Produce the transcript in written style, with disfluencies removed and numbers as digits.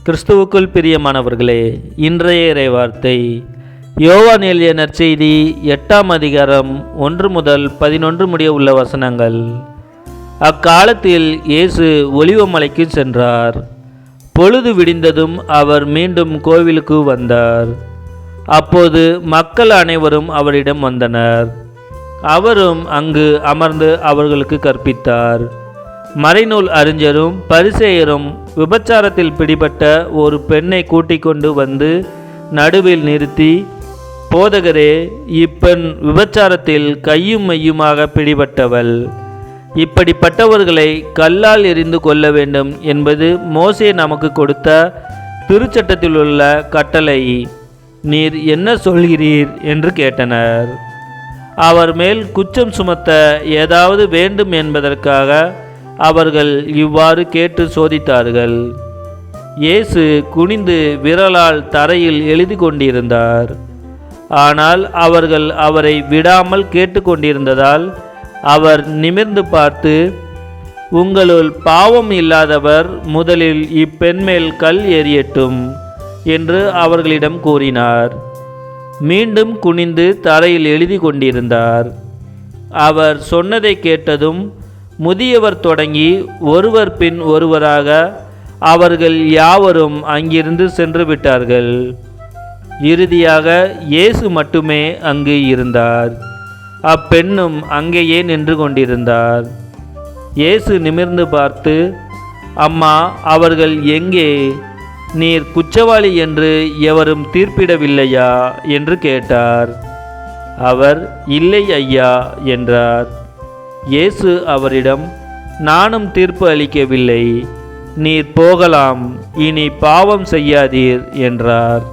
கிறிஸ்துவுக்குள் பிரியமானவர்களே, இன்றைய இறைவார்த்தை யோவான் எழுதிய நற்செய்தி 8ஆம் அதிகாரம் 1 முதல் 11 முடிய உள்ள வசனங்கள். அக்காலத்தில் இயேசு ஒலிவமலைக்கு சென்றார். பொழுது விடிந்ததும் அவர் மீண்டும் கோவிலுக்கு வந்தார். அப்போது மக்கள் அனைவரும் அவரிடம் வந்தனர். அவரும் அங்கு அமர்ந்து அவர்களுக்கு கற்பித்தார். மறைநூல் அறிஞரும் பரிசேயரும் விபச்சாரத்தில் பிடிபட்ட ஒரு பெண்ணை கூட்டிக் கொண்டு வந்து நடுவில் நிறுத்தி, போதகரே, இப்பெண் விபச்சாரத்தில் கையும் மையுமாக பிடிபட்டவள். இப்படிப்பட்டவர்களை கல்லால் எறிந்து கொள்ள வேண்டும் என்பது மோசே நமக்கு கொடுத்த திருச்சட்டத்தில் உள்ள கட்டளை. நீர் என்ன சொல்கிறீர் என்று கேட்டனர். அவர் மேல் குற்றம் சுமத்த ஏதாவது வேண்டும் என்பதற்காக அவர்கள் இவ்வாறு கேட்டு சோதித்தார்கள். இயேசு குனிந்து விரலால் தரையில் எழுதி கொண்டிருந்தார். ஆனால் அவர்கள் அவரை விடாமல் கேட்டுக்கொண்டிருந்ததால் அவர் நிமிர்ந்து பார்த்து, உங்களுள் பாவம் இல்லாதவர் முதலில் இப்பெண் மேல் கல் எறியட்டும் என்று அவர்களிடம் கூறினார். மீண்டும் குனிந்து தரையில் எழுதி கொண்டிருந்தார். அவர் சொன்னதை கேட்டதும் முதியவர் தொடங்கி ஒருவர் பின் ஒருவராக அவர்கள் யாவரும் அங்கிருந்து சென்று விட்டார்கள். இறுதியாக இயேசு மட்டுமே அங்கு இருந்தார். அப்பெண்ணும் அங்கேயே நின்று கொண்டிருந்தார். இயேசு நிமிர்ந்து பார்த்து, அம்மா, அவர்கள் எங்கே? நீர் குற்றவாளி என்று எவரும் தீர்ப்பிடவில்லையா என்று கேட்டார். அவர், இல்லை ஐயா என்றார். இயேசு அவரிடம், நானும் தீர்ப்பு அளிக்கவில்லை, நீர் போகலாம், இனி பாவம் செய்யாதீர் என்றார்.